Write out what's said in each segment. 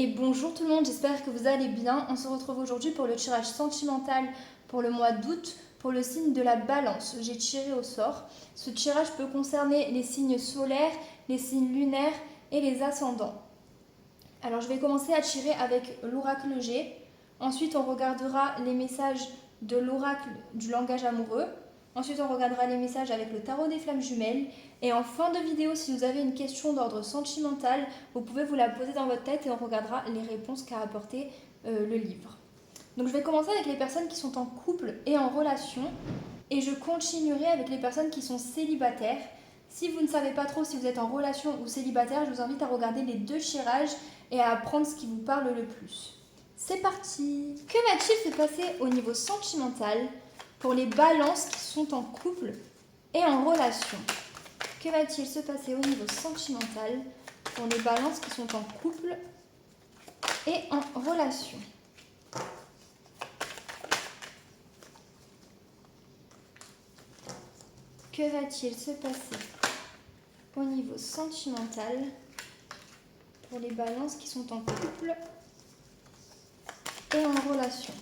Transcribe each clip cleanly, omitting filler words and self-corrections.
Et bonjour tout le monde, j'espère que vous allez bien. On se retrouve aujourd'hui pour le tirage sentimental pour le mois d'août pour le signe de la Balance. J'ai tiré au sort. Ce tirage peut concerner les signes solaires, les signes lunaires et les ascendants. Alors je vais commencer à tirer avec l'oracle G. Ensuite on regardera les messages de l'oracle du langage amoureux. Ensuite on regardera les messages avec le tarot des flammes jumelles. Et en fin de vidéo, si vous avez une question d'ordre sentimental, vous pouvez vous la poser dans votre tête et on regardera les réponses qu'a apporté le livre. Donc je vais commencer avec les personnes qui sont en couple et en relation. Et je continuerai avec les personnes qui sont célibataires. Si vous ne savez pas trop si vous êtes en relation ou célibataire, je vous invite à regarder les deux tirages et à apprendre ce qui vous parle le plus. C'est parti! Que va-t-il se passer au niveau sentimental pour les balances qui sont en couple et en relation? Que va-t-il se passer au niveau sentimental pour les balances qui sont en couple et en relation? Que va-t-il se passer au niveau sentimental pour les balances qui sont en couple et en relation?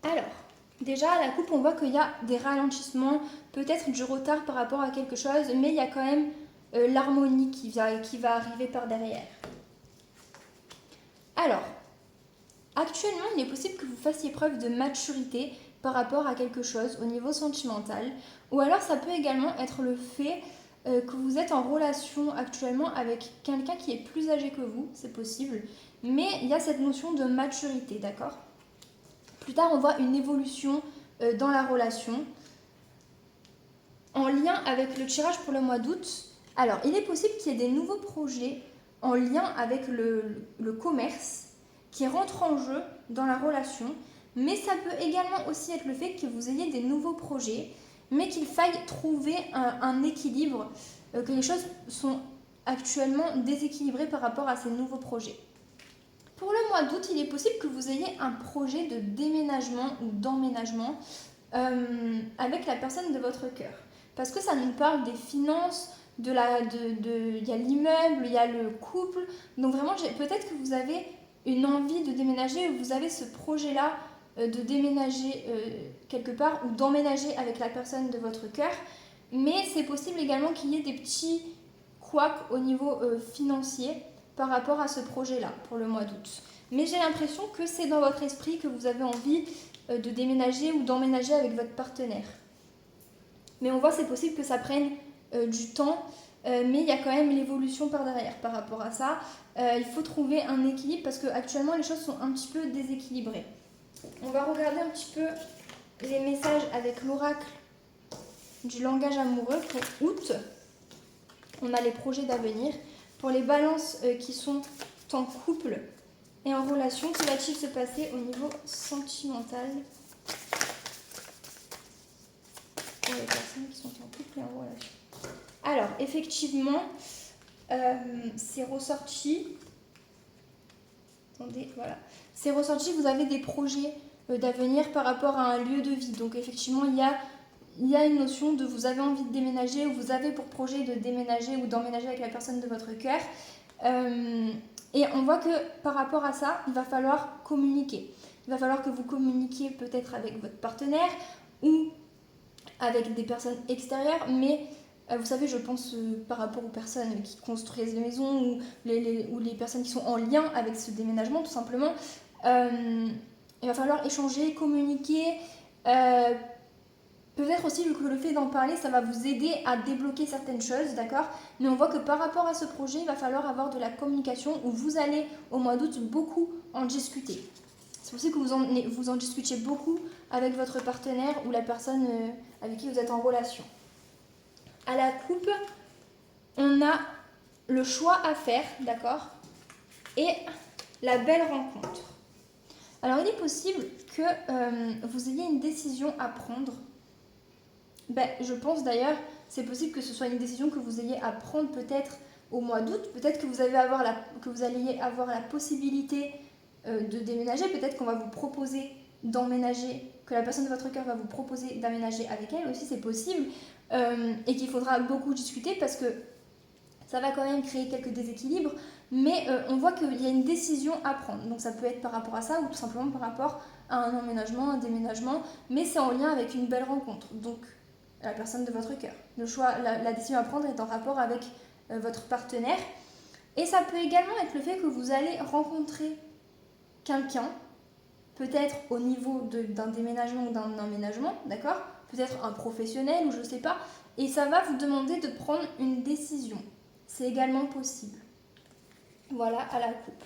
Alors, déjà à la coupe, on voit qu'il y a des ralentissements, peut-être du retard par rapport à quelque chose, mais il y a quand même l'harmonie qui va arriver par derrière. Alors, actuellement, il est possible que vous fassiez preuve de maturité par rapport à quelque chose au niveau sentimental, ou alors ça peut également être le fait que vous êtes en relation actuellement avec quelqu'un qui est plus âgé que vous, c'est possible, mais il y a cette notion de maturité, d'accord ? Plus tard, on voit une évolution dans la relation. En lien avec le tirage pour le mois d'août, alors il est possible qu'il y ait des nouveaux projets en lien avec le commerce qui rentrent en jeu dans la relation, mais ça peut également aussi être le fait que vous ayez des nouveaux projets, mais qu'il faille trouver un équilibre, que les choses sont actuellement déséquilibrées par rapport à ces nouveaux projets. Pour le mois d'août, il est possible que vous ayez un projet de déménagement ou d'emménagement avec la personne de votre cœur. Parce que ça nous parle des finances, il y a l'immeuble, il y a le couple. Donc vraiment, peut-être que vous avez une envie de déménager, ou vous avez ce projet-là de déménager quelque part ou d'emménager avec la personne de votre cœur. Mais c'est possible également qu'il y ait des petits couacs au niveau financier par rapport à ce projet-là pour le mois d'août. Mais j'ai l'impression que c'est dans votre esprit que vous avez envie de déménager ou d'emménager avec votre partenaire. Mais on voit que c'est possible que ça prenne du temps, mais il y a quand même l'évolution par derrière par rapport à ça. Il faut trouver un équilibre parce qu'actuellement les choses sont un petit peu déséquilibrées. On va regarder un petit peu les messages avec l'oracle du langage amoureux pour août. On a les projets d'avenir. Pour les balances qui sont en couple et en relation, que va-t-il se passer au niveau sentimental pour les personnes qui sont en couple et en relation? Alors, effectivement, c'est ressorti. Attendez, voilà. C'est ressorti, vous avez des projets d'avenir par rapport à un lieu de vie. Donc, effectivement, il y a une notion de vous avez envie de déménager ou vous avez pour projet de déménager ou d'emménager avec la personne de votre cœur. Et on voit que par rapport à ça, il va falloir communiquer. Il va falloir que vous communiquiez peut-être avec votre partenaire ou avec des personnes extérieures, mais vous savez, je pense par rapport aux personnes qui construisent des maisons ou les personnes qui sont en lien avec ce déménagement, tout simplement. Il va falloir échanger, communiquer. Peut-être aussi que le fait d'en parler, ça va vous aider à débloquer certaines choses, d'accord? Mais on voit que par rapport à ce projet, il va falloir avoir de la communication où vous allez, au mois d'août, beaucoup en discuter. C'est possible que vous en discutiez beaucoup avec votre partenaire ou la personne avec qui vous êtes en relation. À la coupe, on a le choix à faire, d'accord? Et la belle rencontre. Alors, il est possible que vous ayez une décision à prendre. Je pense d'ailleurs, c'est possible que ce soit une décision que vous ayez à prendre peut-être au mois d'août, peut-être que vous allez avoir la possibilité de déménager, peut-être qu'on va vous proposer d'emménager, que la personne de votre cœur va vous proposer d'aménager avec elle aussi, c'est possible, et qu'il faudra beaucoup discuter parce que ça va quand même créer quelques déséquilibres, mais on voit qu'il y a une décision à prendre. Donc ça peut être par rapport à ça ou tout simplement par rapport à un emménagement, un déménagement, mais c'est en lien avec une belle rencontre. Donc la personne de votre cœur. Le choix, la décision à prendre est en rapport avec votre partenaire. Et ça peut également être le fait que vous allez rencontrer quelqu'un, peut-être au niveau d'un déménagement ou d'un emménagement, d'accord? Peut-être un professionnel ou je sais pas, et ça va vous demander de prendre une décision. C'est également possible. Voilà, à la coupe.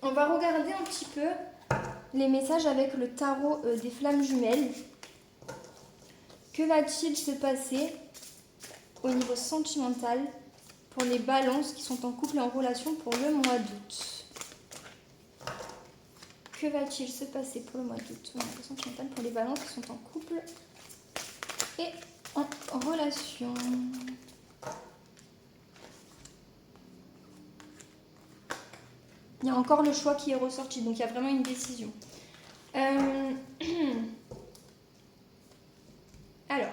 On va regarder un petit peu les messages avec le tarot des flammes jumelles. Que va-t-il se passer au niveau sentimental pour les balances qui sont en couple et en relation pour le mois d'août? Que va-t-il se passer pour le mois d'août au niveau sentimental pour les balances qui sont en couple et en relation? Il y a encore le choix qui est ressorti, donc il y a vraiment une décision. Alors,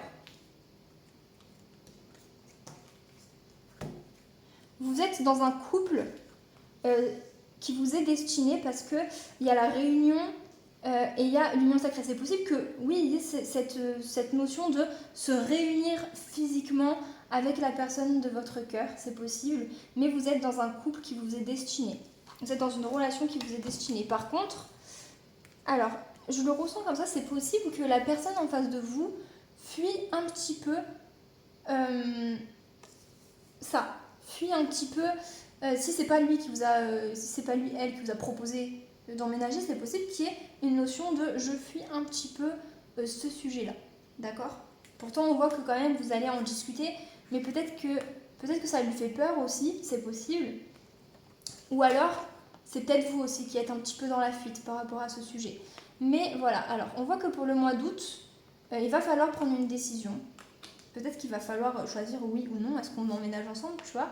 vous êtes dans un couple qui vous est destiné parce qu'il y a la réunion et il y a l'union sacrée. C'est possible que, oui, il y ait cette notion de se réunir physiquement avec la personne de votre cœur, c'est possible, mais vous êtes dans un couple qui vous est destiné. Vous êtes dans une relation qui vous est destinée. Par contre, alors, je le ressens comme ça, c'est possible que la personne en face de vous fuit un petit peu fuit un petit peu. Si c'est pas lui qui vous a, si c'est pas lui, elle qui vous a proposé d'emménager, c'est possible qu'il y ait une notion de je fuis un petit peu ce sujet-là, d'accord? Pourtant, on voit que quand même vous allez en discuter, mais peut-être que ça lui fait peur aussi, c'est possible. Ou alors, c'est peut-être vous aussi qui êtes un petit peu dans la fuite par rapport à ce sujet. Mais voilà, alors on voit que pour le mois d'août, il va falloir prendre une décision. Peut-être qu'il va falloir choisir oui ou non, est-ce qu'on emménage ensemble, tu vois.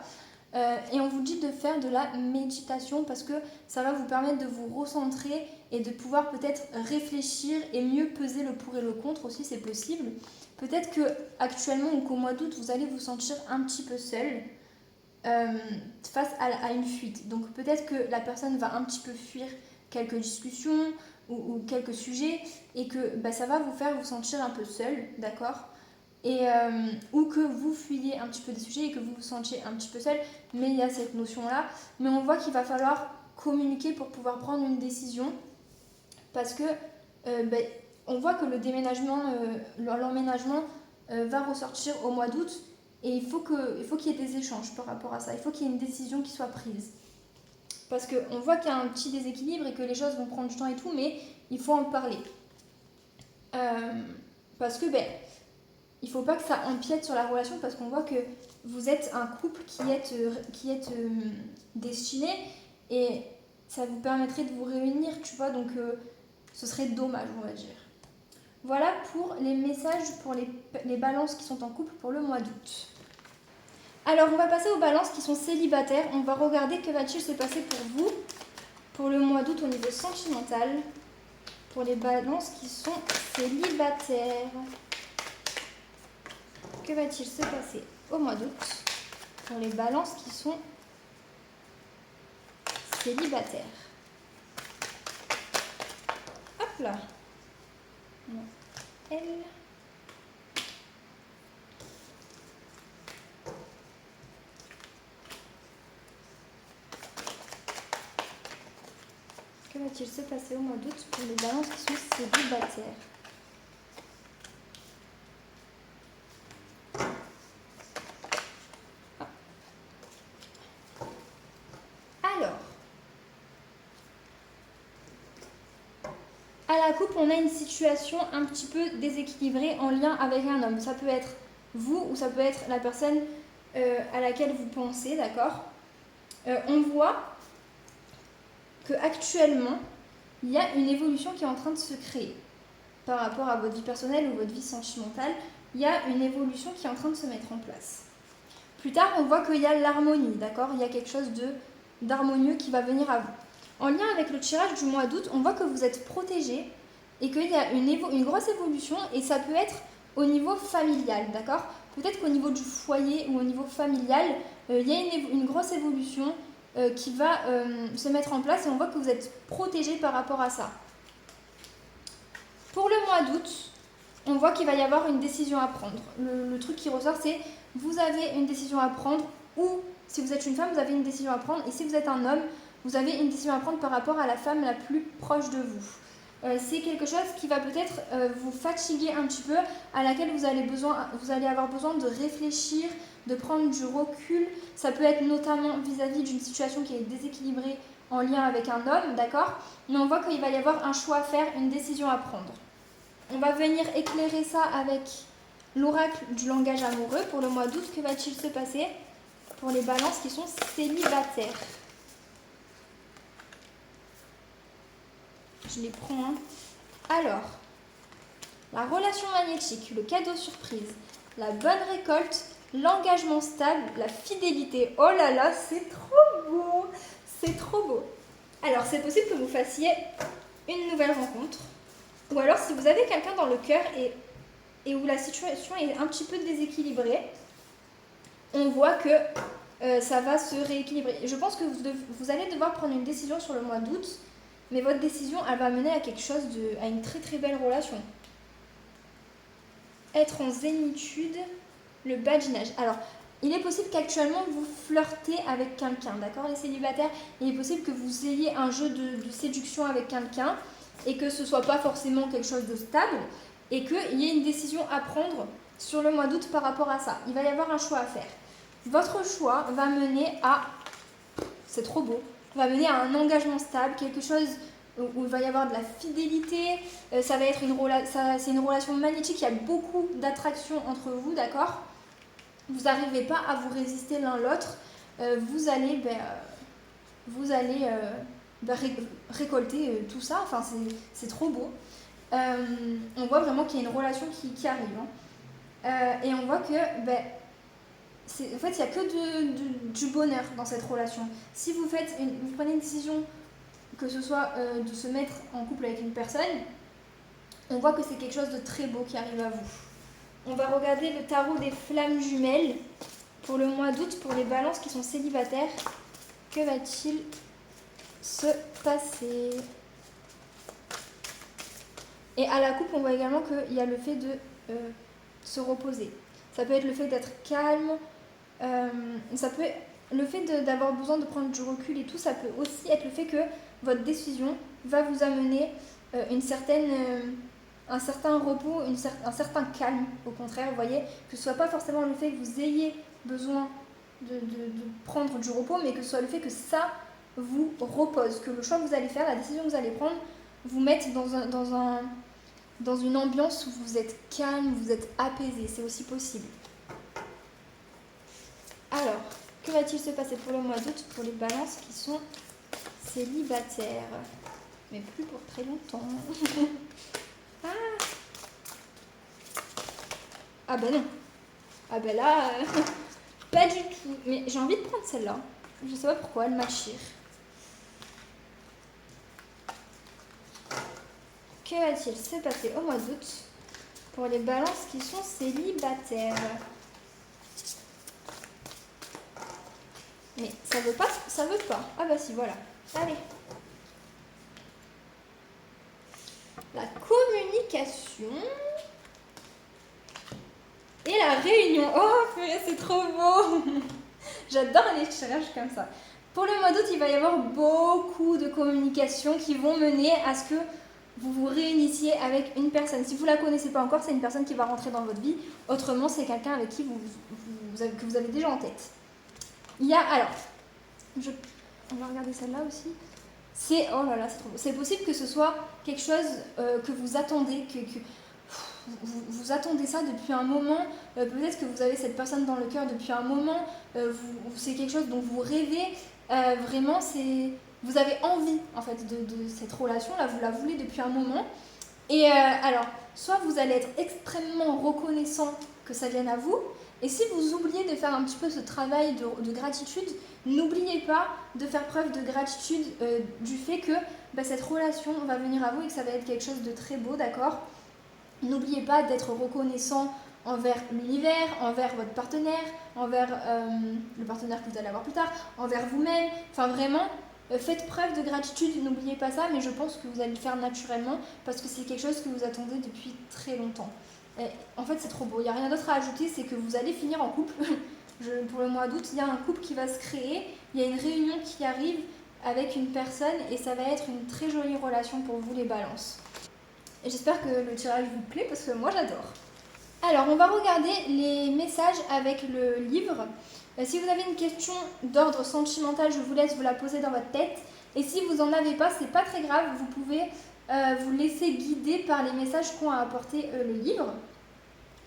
Et on vous dit de faire de la méditation parce que ça va vous permettre de vous recentrer et de pouvoir peut-être réfléchir et mieux peser le pour et le contre aussi, c'est possible. Peut-être que actuellement ou qu'au mois d'août, vous allez vous sentir un petit peu seul face à une fuite. Donc peut-être que la personne va un petit peu fuir quelques discussions ou quelques sujets et que ça va vous faire vous sentir un peu seul, d'accord? Ou que vous fuyiez un petit peu des sujets et que vous vous sentiez un petit peu seul, mais il y a cette notion-là. Mais on voit qu'il va falloir communiquer pour pouvoir prendre une décision parce que on voit que le déménagement, l'emménagement va ressortir au mois d'août et il faut qu'il y ait des échanges par rapport à ça. Il faut qu'il y ait une décision qui soit prise. Parce qu'on voit qu'il y a un petit déséquilibre et que les choses vont prendre du temps et tout, mais il faut en parler. Parce que il ne faut pas que ça empiète sur la relation parce qu'on voit que vous êtes un couple qui êtes destiné et ça vous permettrait de vous réunir, tu vois, donc ce serait dommage, on va dire. Voilà pour les messages pour les balances qui sont en couple pour le mois d'août. Alors, on va passer aux balances qui sont célibataires. On va regarder que va-t-il se passer pour vous pour le mois d'août au niveau sentimental pour les balances qui sont célibataires. Que va-t-il se passer au mois d'août pour les balances qui sont célibataires? Hop là. Non. Elle. Que va-t-il se passer au mois d'août pour les balances qui sont célibataires? À la coupe, on a une situation un petit peu déséquilibrée en lien avec un homme. Ça peut être vous ou ça peut être la personne à laquelle vous pensez, d'accord? On voit qu'actuellement, il y a une évolution qui est en train de se créer par rapport à votre vie personnelle ou votre vie sentimentale. Il y a une évolution qui est en train de se mettre en place. Plus tard, on voit qu'il y a l'harmonie, d'accord? Il y a quelque chose d'harmonieux qui va venir à vous. En lien avec le tirage du mois d'août, on voit que vous êtes protégé et qu'il y a une grosse évolution et ça peut être au niveau familial, d'accord? Peut-être qu'au niveau du foyer ou au niveau familial, il y a une grosse évolution qui va se mettre en place et on voit que vous êtes protégé par rapport à ça. Pour le mois d'août, on voit qu'il va y avoir une décision à prendre. Le truc qui ressort, c'est vous avez une décision à prendre ou si vous êtes une femme, vous avez une décision à prendre et si vous êtes un homme, vous avez une décision à prendre par rapport à la femme la plus proche de vous. C'est quelque chose qui va peut-être vous fatiguer un petit peu, à laquelle vous allez avoir besoin de réfléchir, de prendre du recul. Ça peut être notamment vis-à-vis d'une situation qui est déséquilibrée en lien avec un homme, d'accord? Mais on voit qu'il va y avoir un choix à faire, une décision à prendre. On va venir éclairer ça avec l'oracle du langage amoureux pour le mois d'août. Que va-t-il se passer pour les balances qui sont célibataires? Je les prends. Hein. Alors, la relation magnétique, le cadeau surprise, la bonne récolte, l'engagement stable, la fidélité. Oh là là, c'est trop beau! C'est trop beau. Alors, c'est possible que vous fassiez une nouvelle rencontre. Ou alors, si vous avez quelqu'un dans le cœur et où la situation est un petit peu déséquilibrée, on voit que ça va se rééquilibrer. Je pense que vous allez devoir prendre une décision sur le mois d'août. Mais votre décision, elle va mener à quelque chose à une très très belle relation. Être en zénitude, le badinage. Alors, il est possible qu'actuellement vous flirtez avec quelqu'un, d'accord les célibataires? Il est possible que vous ayez un jeu de séduction avec quelqu'un et que ce ne soit pas forcément quelque chose de stable et qu'il y ait une décision à prendre sur le mois d'août par rapport à ça. Il va y avoir un choix à faire. Votre choix va mener à... C'est trop beau. Va mener à un engagement stable, quelque chose où il va y avoir de la fidélité, ça va être c'est une relation magnétique, il y a beaucoup d'attraction entre vous, d'accord? Vous n'arrivez pas à vous résister l'un l'autre, vous allez récolter tout ça, enfin c'est trop beau. On voit vraiment qu'il y a une relation qui arrive. Hein. Et on voit que... en fait, il n'y a que du bonheur dans cette relation. Si vous prenez une décision, que ce soit de se mettre en couple avec une personne, on voit que c'est quelque chose de très beau qui arrive à vous. On va regarder le tarot des flammes jumelles pour le mois d'août, pour les balances qui sont célibataires. Que va-t-il se passer? Et à la coupe, on voit également qu'il y a le fait de se reposer. Ça peut être le fait d'être calme, ça peut être le fait d'avoir besoin de prendre du recul et tout, ça peut aussi être le fait que votre décision va vous amener un certain repos, un certain calme, au contraire, vous voyez, que ce soit pas forcément le fait que vous ayez besoin de prendre du repos, mais que ce soit le fait que ça vous repose, que le choix que vous allez faire, la décision que vous allez prendre, vous mette dans une ambiance où vous êtes calme, vous êtes apaisé, c'est aussi possible. Alors, que va-t-il se passer pour le mois d'août pour les balances qui sont célibataires? Mais plus pour très longtemps. Ah ben non. Ah ben là, pas du tout. Mais j'ai envie de prendre celle-là. Je sais pas pourquoi, elle m'attire. Que va-t-il se passer au mois d'août pour les balances qui sont célibataires? Mais ça veut pas, ça veut pas. Ah bah si, voilà. Allez. La communication et la réunion. Oh, c'est trop beau. J'adore les challenges comme ça. Pour le mois d'août, il va y avoir beaucoup de communications qui vont mener à ce que vous vous réunissiez avec une personne. Si vous ne la connaissez pas encore, c'est une personne qui va rentrer dans votre vie. Autrement, c'est quelqu'un avec qui que vous avez déjà en tête. Il y a, alors, on va regarder celle-là aussi. Oh là là, c'est trop beau. C'est possible que ce soit quelque chose que vous attendez, que vous attendez ça depuis un moment. Peut-être que vous avez cette personne dans le cœur depuis un moment. C'est quelque chose dont vous rêvez. Vraiment, vous avez envie en fait de cette relation-là. Vous la voulez depuis un moment. Et alors, soit vous allez être extrêmement reconnaissant que ça vienne à vous, Et si vous oubliez de faire un petit peu ce travail de gratitude, n'oubliez pas de faire preuve de gratitude du fait que cette relation va venir à vous et que ça va être quelque chose de très beau, d'accord? N'oubliez pas d'être reconnaissant envers l'univers, envers votre partenaire, envers le partenaire que vous allez avoir plus tard, envers vous-même. Enfin vraiment, faites preuve de gratitude, n'oubliez pas ça, mais je pense que vous allez le faire naturellement parce que c'est quelque chose que vous attendez depuis très longtemps. Et en fait, c'est trop beau. Il n'y a rien d'autre à ajouter, c'est que vous allez finir en couple. Pour le mois d'août, il y a un couple qui va se créer, il y a une réunion qui arrive avec une personne et ça va être une très jolie relation pour vous les balances. Et j'espère que le tirage vous plaît parce que moi j'adore. Alors, on va regarder les messages avec le livre. Si vous avez une question d'ordre sentimental, je vous laisse vous la poser dans votre tête. Et si vous n'en avez pas, c'est pas très grave, vous pouvez vous laisser guider par les messages qu'ont apporté le livre.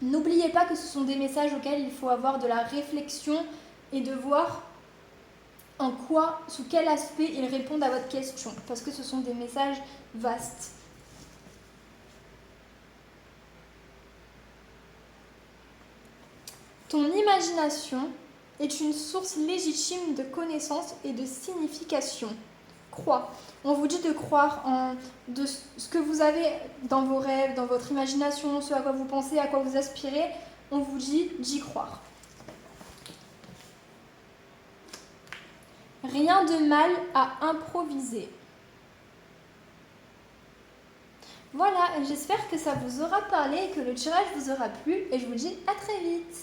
N'oubliez pas que ce sont des messages auxquels il faut avoir de la réflexion et de voir en quoi, sous quel aspect ils répondent à votre question, parce que ce sont des messages vastes. Ton imagination est une source légitime de connaissances et de signification. Crois. On vous dit de croire en ce que vous avez dans vos rêves, dans votre imagination, ce à quoi vous pensez, à quoi vous aspirez. On vous dit d'y croire. Rien de mal à improviser. Voilà, j'espère que ça vous aura parlé et que le tirage vous aura plu et je vous dis à très vite.